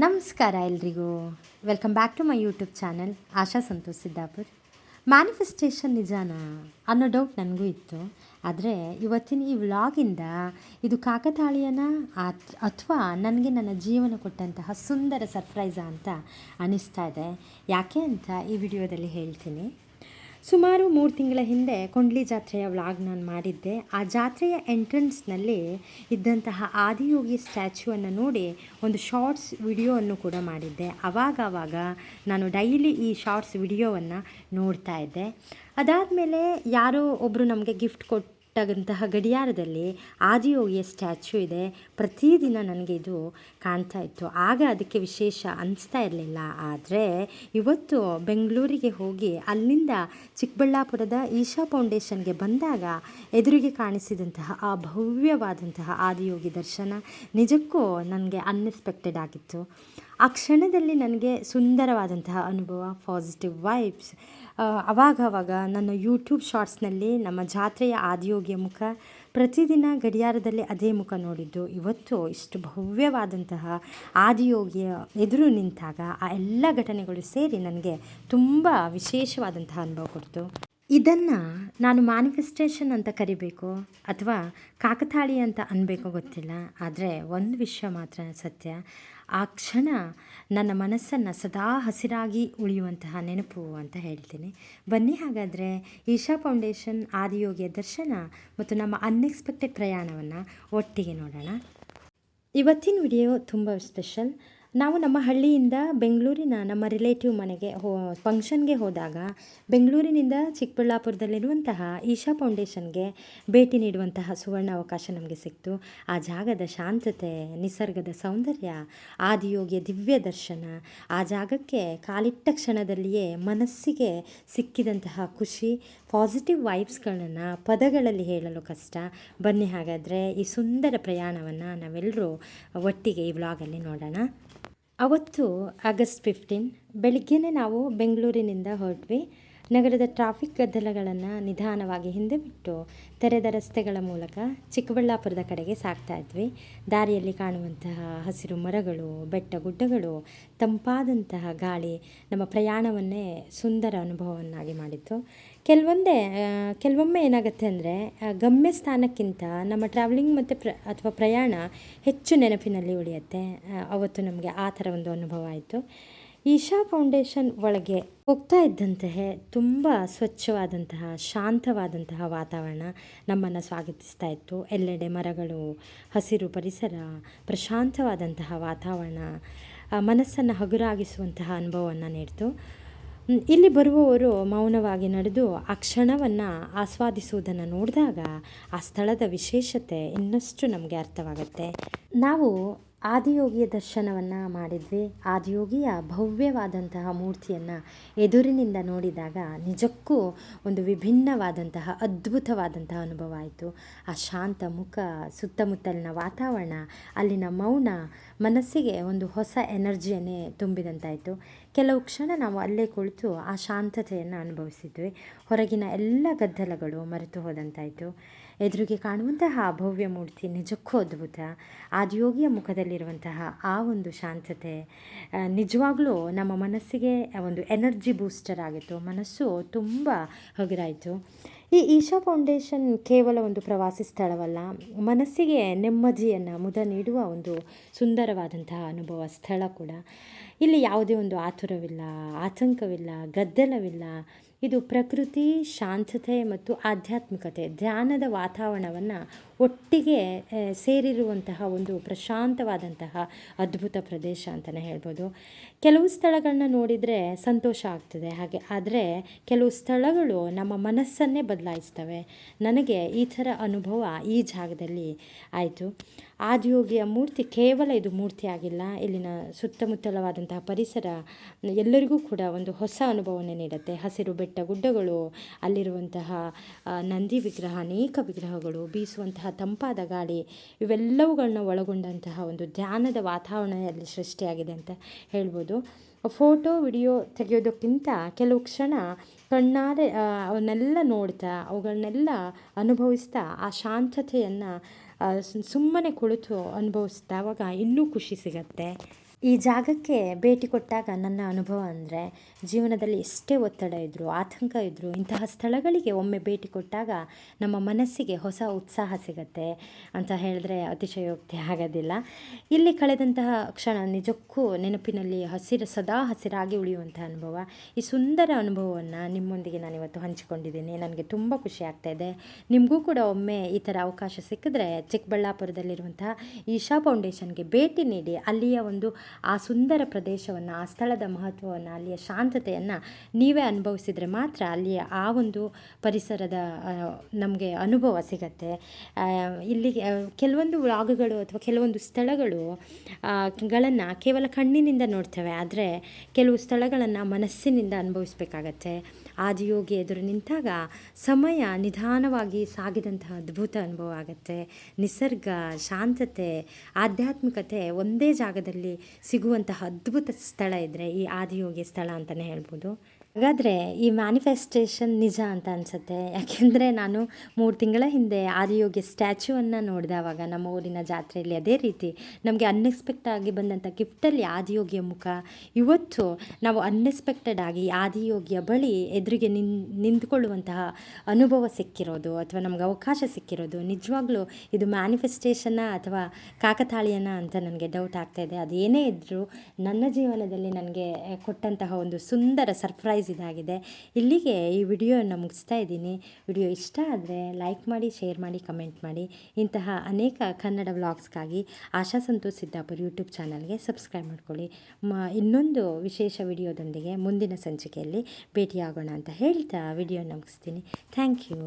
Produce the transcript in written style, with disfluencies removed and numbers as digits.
ನಮಸ್ಕಾರ ಎಲ್ರಿಗೂ. Welcome back to my YouTube channel Asha Santosh Siddapur. Manifestation ನಿಜಾನಾ ಅನ್ನೋ ಡೌಟ್ ನನಗೂ ಇತ್ತು. ಆದರೆ ಇವತ್ತಿನ ಈ ವ್ಲಾಗಿಂದ ಇದು ಕಾಕತಾಳೀಯನ ಅಥವಾ ನನಗೆ ನನ್ನ ಜೀವನ ಕೊಟ್ಟಂತಹ ಸುಂದರ ಸರ್ಪ್ರೈಸಾ ಅಂತ ಅನ್ನಿಸ್ತಾ ಇದೆ. ಯಾಕೆ ಅಂತ ಈ ವಿಡಿಯೋದಲ್ಲಿ ಹೇಳ್ತೀನಿ. ಸುಮಾರು 3 ತಿಂಗಳ ಹಿಂದೆ ಕೊಂಡ್ಲಿ ಜಾತ್ರೆಯ ವ್ಲಾಗ್ ನಾನು ಮಾಡಿದ್ದೆ. ಆ ಜಾತ್ರೆಯ ಎಂಟ್ರೆನ್ಸ್ನಲ್ಲಿ ಇದ್ದಂತಹ ಆದಿಯೋಗಿ ಸ್ಟ್ಯಾಚ್ಯೂವನ್ನು ನೋಡಿ ಒಂದು ಶಾರ್ಟ್ಸ್ ವಿಡಿಯೋವನ್ನು ಕೂಡ ಮಾಡಿದ್ದೆ. ಆವಾಗ ನಾನು ಡೈಲಿ ಈ ಶಾರ್ಟ್ಸ್ ವಿಡಿಯೋವನ್ನು ನೋಡ್ತಾ ಇದ್ದೆ. ಅದಾದಮೇಲೆ ಯಾರೋ ಒಬ್ಬರು ನಮಗೆ ಗಿಫ್ಟ್ ಕೊಟ್ಟಂತಹ ಗಡಿಯಾರದಲ್ಲಿ ಆದಿಯೋಗಿಯ ಸ್ಟ್ಯಾಚ್ಯೂ ಇದೆ. ಪ್ರತಿದಿನ ನನಗೆ ಇದು ಕಾಣ್ತಾ ಇತ್ತು. ಆಗ ಅದಕ್ಕೆ ವಿಶೇಷ ಅನಿಸ್ತಾ ಇರಲಿಲ್ಲ. ಆದರೆ ಇವತ್ತು ಬೆಂಗಳೂರಿಗೆ ಹೋಗಿ ಅಲ್ಲಿಂದ ಚಿಕ್ಕಬಳ್ಳಾಪುರದ ಈಶಾ ಫೌಂಡೇಶನ್ಗೆ ಬಂದಾಗ ಎದುರಿಗೆ ಕಾಣಿಸಿದಂತಹ ಆ ಭವ್ಯವಾದಂತಹ ಆದಿಯೋಗಿ ದರ್ಶನ ನಿಜಕ್ಕೂ ನನಗೆ ಅನ್ಎಕ್ಸ್ಪೆಕ್ಟೆಡ್ ಆಗಿತ್ತು. ಆ ಕ್ಷಣದಲ್ಲಿ ನನಗೆ ಸುಂದರವಾದಂತಹ ಅನುಭವ, ಪಾಸಿಟಿವ್ ವೈಬ್ಸ್. ಆವಾಗ ನನ್ನ ಯೂಟ್ಯೂಬ್ ಶಾರ್ಟ್ಸ್ನಲ್ಲಿ ನಮ್ಮ ಜಾತ್ರೆಯ ಆದಿಯೋಗಿಯ ಮುಖ, ಪ್ರತಿದಿನ ಗಡಿಯಾರದಲ್ಲಿ ಅದೇ ಮುಖ ನೋಡಿದ್ದು, ಇವತ್ತು ಇಷ್ಟು ಭವ್ಯವಾದಂತಹ ಆದಿಯೋಗಿಯ ಎದುರು ನಿಂತಾಗ ಆ ಎಲ್ಲ ಘಟನೆಗಳು ಸೇರಿ ನನಗೆ ತುಂಬ ವಿಶೇಷವಾದಂತಹ ಅನುಭವ ಕೊಡ್ತು. ಇದನ್ನು ನಾನು ಮ್ಯಾನಿಫೆಸ್ಟೇಷನ್ ಅಂತ ಕರಿಬೇಕು ಅಥವಾ ಕಾಕತಾಳಿ ಅಂತ ಅನ್ಬೇಕೋ ಗೊತ್ತಿಲ್ಲ. ಆದರೆ ಒಂದು ವಿಷಯ ಮಾತ್ರ ಸತ್ಯ, ಆ ಕ್ಷಣ ನನ್ನ ಮನಸ್ಸನ್ನು ಸದಾ ಹಸಿರಾಗಿ ಉಳಿಯುವಂತಹ ನೆನಪು ಅಂತ ಹೇಳ್ತೀನಿ. ಬನ್ನಿ ಹಾಗಾದರೆ ಈಶಾ ಫೌಂಡೇಶನ್ ಆದಿಯೋಗಿಯ ದರ್ಶನ ಮತ್ತು ನಮ್ಮ ಅನ್ಎಕ್ಸ್ಪೆಕ್ಟೆಡ್ ಪ್ರಯಾಣವನ್ನು ಒಟ್ಟಿಗೆ ನೋಡೋಣ. ಇವತ್ತಿನ ವಿಡಿಯೋ ತುಂಬ ಸ್ಪೆಷಲ್. ನಾವು ನಮ್ಮ ಹಳ್ಳಿಯಿಂದ ಬೆಂಗಳೂರಿನ ನಮ್ಮ ರಿಲೇಟಿವ್ ಮನೆಗೆ ಫಂಕ್ಷನ್ಗೆ ಹೋದಾಗ ಬೆಂಗಳೂರಿನಿಂದ ಚಿಕ್ಕಬಳ್ಳಾಪುರದಲ್ಲಿರುವಂತಹ ಈಶಾ ಫೌಂಡೇಶನ್ಗೆ ಭೇಟಿ ನೀಡುವಂತಹ ಸುವರ್ಣ ಅವಕಾಶ ನಮಗೆ ಸಿಕ್ತು. ಆ ಜಾಗದ ಶಾಂತತೆ, ನಿಸರ್ಗದ ಸೌಂದರ್ಯ, ಆದಿಯೋಗಿಯ ದಿವ್ಯ ದರ್ಶನ, ಆ ಜಾಗಕ್ಕೆ ಕಾಲಿಟ್ಟ ಕ್ಷಣದಲ್ಲಿಯೇ ಮನಸ್ಸಿಗೆ ಸಿಕ್ಕಿದಂತಹ ಖುಷಿ, ಪಾಸಿಟಿವ್ ವೈಬ್ಸ್ಗಳನ್ನು ಪದಗಳಲ್ಲಿ ಹೇಳಲು ಕಷ್ಟ. ಬನ್ನಿ ಹಾಗಾದರೆ ಈ ಸುಂದರ ಪ್ರಯಾಣವನ್ನು ನಾವೆಲ್ಲರೂ ಒಟ್ಟಿಗೆ ಈ ವ್ಲಾಗಲ್ಲಿ ನೋಡೋಣ. ಅವತ್ತು ಆಗಸ್ಟ್ 15 ಬೆಳಿಗ್ಗೆನೇ ನಾವು ಬೆಂಗಳೂರಿನಿಂದ ಹೊರಟ್ವಿ. ನಗರದ ಟ್ರಾಫಿಕ್ ಗದ್ದಲಗಳನ್ನು ನಿಧಾನವಾಗಿ ಹಿಂದೆ ಬಿಟ್ಟು ತೆರೆದ ರಸ್ತೆಗಳ ಮೂಲಕ ಚಿಕ್ಕಬಳ್ಳಾಪುರದ ಕಡೆಗೆ ಸಾಗ್ತಾ ಇದ್ವಿ. ದಾರಿಯಲ್ಲಿ ಕಾಣುವಂತಹ ಹಸಿರು ಮರಗಳು, ಬೆಟ್ಟ ಗುಡ್ಡಗಳು, ತಂಪಾದಂತಹ ಗಾಳಿ ನಮ್ಮ ಪ್ರಯಾಣವನ್ನೇ ಸುಂದರ ಅನುಭವವನ್ನಾಗಿ ಮಾಡಿತ್ತು. ಕೆಲವೊಮ್ಮೆ ಏನಾಗುತ್ತೆ ಅಂದರೆ ಗಮ್ಯ ಸ್ಥಾನಕ್ಕಿಂತ ನಮ್ಮ ಟ್ರಾವೆಲಿಂಗ್ ಮತ್ತು ಅಥವಾ ಪ್ರಯಾಣ ಹೆಚ್ಚು ನೆನಪಿನಲ್ಲಿ ಉಳಿಯುತ್ತೆ. ಅವತ್ತು ನಮಗೆ ಆ ಥರ ಒಂದು ಅನುಭವ ಆಯಿತು. ಈಶಾ ಫೌಂಡೇಶನ್ ಒಳಗೆ ಹೋಗ್ತಾ ಇದ್ದಂತಹ ತುಂಬ ಸ್ವಚ್ಛವಾದಂತಹ ಶಾಂತವಾದಂತಹ ವಾತಾವರಣ ನಮ್ಮನ್ನು ಸ್ವಾಗತಿಸ್ತಾ ಇತ್ತು. ಎಲ್ಲೆಡೆ ಮರಗಳು, ಹಸಿರು ಪರಿಸರ, ಪ್ರಶಾಂತವಾದಂತಹ ವಾತಾವರಣ ಮನಸ್ಸನ್ನು ಹಗುರಾಗಿಸುವಂತಹ ಅನುಭವವನ್ನು ನೀಡಿತು. ಇಲ್ಲಿ ಬರುವವರು ಮೌನವಾಗಿ ನಡೆದು ಆ ಕ್ಷಣವನ್ನು ಆಸ್ವಾದಿಸುವುದನ್ನು ನೋಡಿದಾಗ ಆ ಸ್ಥಳದ ವಿಶೇಷತೆ ಇನ್ನಷ್ಟು ನಮಗೆ ಅರ್ಥವಾಗುತ್ತೆ. ನಾವು ಆದಿಯೋಗಿಯ ದರ್ಶನವನ್ನು ಮಾಡಿದ್ವಿ. ಆದಿಯೋಗಿಯ ಭವ್ಯವಾದಂತಹ ಮೂರ್ತಿಯನ್ನು ಎದುರಿನಿಂದ ನೋಡಿದಾಗ ನಿಜಕ್ಕೂ ಒಂದು ವಿಭಿನ್ನವಾದಂತಹ ಅದ್ಭುತವಾದಂತಹ ಅನುಭವ ಆಯಿತು. ಆ ಶಾಂತ ಮುಖ, ಸುತ್ತಮುತ್ತಲಿನ ವಾತಾವರಣ, ಅಲ್ಲಿನ ಮೌನ ಮನಸ್ಸಿಗೆ ಒಂದು ಹೊಸ ಎನರ್ಜಿಯನ್ನೇ ತುಂಬಿದಂತಾಯಿತು. ಕೆಲವು ಕ್ಷಣ ನಾವು ಅಲ್ಲೇ ಕುಳಿತು ಆ ಶಾಂತತೆಯನ್ನು ಅನುಭವಿಸಿದ್ವಿ. ಹೊರಗಿನ ಎಲ್ಲ ಗದ್ದಲಗಳು ಮರೆತು ಹೋದಂತಾಯಿತು. ಎದುರಿಗೆ ಕಾಣುವಂತಹ ಭವ್ಯ ಮೂರ್ತಿ ನಿಜಕ್ಕೂ ಅದ್ಭುತ. ಆದಿಯೋಗಿಯ ಮುಖದಲ್ಲಿರುವಂತಹ ಆ ಒಂದು ಶಾಂತತೆ ನಿಜವಾಗ್ಲೂ ನಮ್ಮ ಮನಸ್ಸಿಗೆ ಒಂದು ಎನರ್ಜಿ ಬೂಸ್ಟರ್ ಆಗಿತ್ತು. ಮನಸ್ಸು ತುಂಬ ಹಗುರಾಯಿತು. ಈ ಈಶಾ ಫೌಂಡೇಶನ್ ಕೇವಲ ಒಂದು ಪ್ರವಾಸಿ ಸ್ಥಳವಲ್ಲ, ಮನಸ್ಸಿಗೆ ನೆಮ್ಮದಿಯನ್ನು ಮುದ ನೀಡುವ ಒಂದು ಸುಂದರವಾದಂತಹ ಅನುಭವ ಸ್ಥಳ ಕೂಡ. ಇಲ್ಲಿ ಯಾವುದೇ ಒಂದು ಆತುರವಿಲ್ಲ, ಆತಂಕವಿಲ್ಲ, ಗದ್ದಲವಿಲ್ಲ. ಇದು ಪ್ರಕೃತಿ, ಶಾಂತತೆ ಮತ್ತು ಆಧ್ಯಾತ್ಮಿಕತೆ, ಧ್ಯಾನದ ವಾತಾವರಣವನ್ನು ಒಟ್ಟಿಗೆ ಸೇರಿರುವಂತಹ ಒಂದು ಪ್ರಶಾಂತವಾದಂತಹ ಅದ್ಭುತ ಪ್ರದೇಶ ಅಂತಲೇ ಹೇಳ್ಬೋದು. ಕೆಲವು ಸ್ಥಳಗಳನ್ನ ನೋಡಿದರೆ ಸಂತೋಷ ಆಗ್ತದೆ ಆದರೆ ಕೆಲವು ಸ್ಥಳಗಳು ನಮ್ಮ ಮನಸ್ಸನ್ನೇ ಬದಲಾಯಿಸ್ತವೆ. ನನಗೆ ಈ ಥರ ಅನುಭವ ಈ ಜಾಗದಲ್ಲಿ ಆಯಿತು. ಆದಿಯೋಗಿಯ ಮೂರ್ತಿ ಕೇವಲ ಇದು ಮೂರ್ತಿ ಆಗಿಲ್ಲ, ಇಲ್ಲಿನ ಸುತ್ತಮುತ್ತಲವಾದಂತಹ ಪರಿಸರ ಎಲ್ಲರಿಗೂ ಕೂಡ ಒಂದು ಹೊಸ ಅನುಭವವನ್ನು ನೀಡುತ್ತೆ. ಹಸಿರು ಬೆಟ್ಟ ಗುಡ್ಡಗಳು, ಅಲ್ಲಿರುವಂತಹ ನಂದಿ ವಿಗ್ರಹ, ಅನೇಕ ವಿಗ್ರಹಗಳು, ಬೀಸುವಂತಹ ತಂಪಾದ ಗಾಳಿ, ಇವೆಲ್ಲವುಗಳನ್ನ ಒಳಗೊಂಡಂತಹ ಒಂದು ಧ್ಯಾನದ ವಾತಾವರಣ ಅಲ್ಲಿ ಸೃಷ್ಟಿಯಾಗಿದೆ ಅಂತ ಹೇಳ್ಬೋದು. ಫೋಟೋ ವಿಡಿಯೋ ತೆಗೆಯೋದಕ್ಕಿಂತ ಕೆಲವು ಕ್ಷಣ ಕಣ್ಣಾರೆ ಅವನ್ನೆಲ್ಲ ನೋಡ್ತಾ, ಅವುಗಳನ್ನೆಲ್ಲ ಅನುಭವಿಸ್ತಾ, ಆ ಶಾಂತತೆಯನ್ನು ಸುಮ್ಮನೆ ಕುಳಿತು ಅನುಭವಿಸಿದವಾಗ ಇನ್ನೂ ಖುಷಿ ಸಿಗತ್ತೆ. ಈ ಜಾಗಕ್ಕೆ ಭೇಟಿ ಕೊಟ್ಟಾಗ ನನ್ನ ಅನುಭವ ಅಂದರೆ, ಜೀವನದಲ್ಲಿ ಎಷ್ಟೇ ಒತ್ತಡ ಇದ್ದರೂ, ಆತಂಕ ಇದ್ದರೂ, ಇಂತಹ ಸ್ಥಳಗಳಿಗೆ ಒಮ್ಮೆ ಭೇಟಿ ಕೊಟ್ಟಾಗ ನಮ್ಮ ಮನಸ್ಸಿಗೆ ಹೊಸ ಉತ್ಸಾಹ ಸಿಗತ್ತೆ ಅಂತ ಹೇಳಿದ್ರೆ ಅತಿಶಯೋಕ್ತಿ ಆಗೋದಿಲ್ಲ. ಇಲ್ಲಿ ಕಳೆದಂತಹ ಕ್ಷಣ ನಿಜಕ್ಕೂ ನೆನಪಿನಲ್ಲಿ ಸದಾ ಹಸಿರಾಗಿ ಉಳಿಯುವಂಥ ಅನುಭವ. ಈ ಸುಂದರ ಅನುಭವವನ್ನು ನಿಮ್ಮೊಂದಿಗೆ ನಾನಿವತ್ತು ಹಂಚಿಕೊಂಡಿದ್ದೀನಿ. ನನಗೆ ತುಂಬ ಖುಷಿ ಆಗ್ತಾಯಿದೆ. ನಿಮಗೂ ಕೂಡ ಒಮ್ಮೆ ಈ ಥರ ಅವಕಾಶ ಸಿಕ್ಕಿದ್ರೆ ಚಿಕ್ಕಬಳ್ಳಾಪುರದಲ್ಲಿರುವಂತಹ ಈಶಾ ಫೌಂಡೇಶನ್ಗೆ ಭೇಟಿ ನೀಡಿ, ಅಲ್ಲಿಯ ಒಂದು ಆ ಸುಂದರ ಪ್ರದೇಶವನ್ನು, ಆ ಸ್ಥಳದ ಮಹತ್ವವನ್ನು, ಅಲ್ಲಿಯ ಶಾಂತತೆಯನ್ನು ನೀವೇ ಅನುಭವಿಸಿದರೆ ಮಾತ್ರ ಅಲ್ಲಿಯ ಆ ಒಂದು ಪರಿಸರದ ನಮಗೆ ಅನುಭವ ಸಿಗತ್ತೆ. ಇಲ್ಲಿ ಕೆಲವೊಂದು ವ್ಲಾಗ್ಗಳು ಅಥವಾ ಕೆಲವೊಂದು ಸ್ಥಳಗಳು ಗಳನ್ನು ಕೇವಲ ಕಣ್ಣಿನಿಂದ ನೋಡ್ತೇವೆ, ಆದರೆ ಕೆಲವು ಸ್ಥಳಗಳನ್ನು ಮನಸ್ಸಿನಿಂದ ಅನುಭವಿಸ್ಬೇಕಾಗತ್ತೆ. ಆದಿಯೋಗಿ ಎದುರು ನಿಂತಾಗ ಸಮಯ ನಿಧಾನವಾಗಿ ಸಾಗಿದಂತಹ ಅದ್ಭುತ ಅನುಭವ ಆಗುತ್ತೆ. ನಿಸರ್ಗ, ಶಾಂತತೆ, ಆಧ್ಯಾತ್ಮಿಕತೆ ಒಂದೇ ಜಾಗದಲ್ಲಿ ಸಿಗುವಂತಹ ಅದ್ಭುತ ಸ್ಥಳ ಇದ್ದರೆ ಈ ಆದಿಯೋಗಿ ಸ್ಥಳ ಅಂತಲೇ ಹೇಳ್ಬೋದು. ಹಾಗಾದರೆ ಈ ಮ್ಯಾನಿಫೆಸ್ಟೇಷನ್ ನಿಜ ಅಂತ ಅನಿಸುತ್ತೆ. ಯಾಕೆಂದರೆ ನಾನು 3 ತಿಂಗಳ ಹಿಂದೆ ಆದಿಯೋಗಿ ಸ್ಟ್ಯಾಚ್ಯೂವನ್ನು ನೋಡಿದವಾಗ ನಮ್ಮ ಊರಿನ ಜಾತ್ರೆಯಲ್ಲಿ ಅದೇ ರೀತಿ ನಮಗೆ ಅನ್ಎಕ್ಸ್ಪೆಕ್ಟ್ ಆಗಿ ಬಂದಂಥ ಗಿಫ್ಟಲ್ಲಿ ಆದಿಯೋಗಿಯ ಮುಖ. ಇವತ್ತು ನಾವು ಅನ್ಎಕ್ಸ್ಪೆಕ್ಟೆಡ್ ಆಗಿ ಆದಿಯೋಗಿಯ ಬಳಿ ಎದುರಿಗೆ ನಿಂತ್ಕೊಳ್ಳುವಂತಹ ಅನುಭವ ಸಿಕ್ಕಿರೋದು ಅಥವಾ ನಮ್ಗೆ ಅವಕಾಶ ಸಿಕ್ಕಿರೋದು ನಿಜವಾಗ್ಲೂ ಇದು ಮ್ಯಾನಿಫೆಸ್ಟೇಷನ್ನ ಅಥವಾ ಕಾಕತಾಳೀಯನ ಅಂತ ನನಗೆ ಡೌಟ್ ಆಗ್ತಾಯಿದೆ. ಅದೇನೇ ಇದ್ದರೂ ನನ್ನ ಜೀವನದಲ್ಲಿ ನನಗೆ ಕೊಟ್ಟಂತಹ ಒಂದು ಸುಂದರ ಸರ್ಪ್ರೈಸ್ ಇದಾಗಿದೆ. ಇಲ್ಲಿಗೆ ಈ ವಿಡಿಯೋನ ಮುಗಿಸ್ತಾ ಇದ್ದೀನಿ. ವಿಡಿಯೋ ಇಷ್ಟ ಆದರೆ ಲೈಕ್ ಮಾಡಿ, ಶೇರ್ ಮಾಡಿ, ಕಮೆಂಟ್ ಮಾಡಿ. ಇಂತಹ ಅನೇಕ ಕನ್ನಡ ವ್ಲಾಗ್ಸ್ಗಾಗಿ ಆಶಾ ಸಂತೋಷ್ ಸಿದ್ದಾಪುರ್ ಯೂಟ್ಯೂಬ್ ಚಾನಲ್ಗೆ ಸಬ್ಸ್ಕ್ರೈಬ್ ಮಾಡ್ಕೊಳ್ಳಿ. ಇನ್ನೊಂದು ವಿಶೇಷ ವಿಡಿಯೋದೊಂದಿಗೆ ಮುಂದಿನ ಸಂಚಿಕೆಯಲ್ಲಿ ಭೇಟಿಯಾಗೋಣ ಅಂತ ಹೇಳ್ತಾ ವಿಡಿಯೋನ ಮುಗಿಸ್ತೀನಿ. Thank you.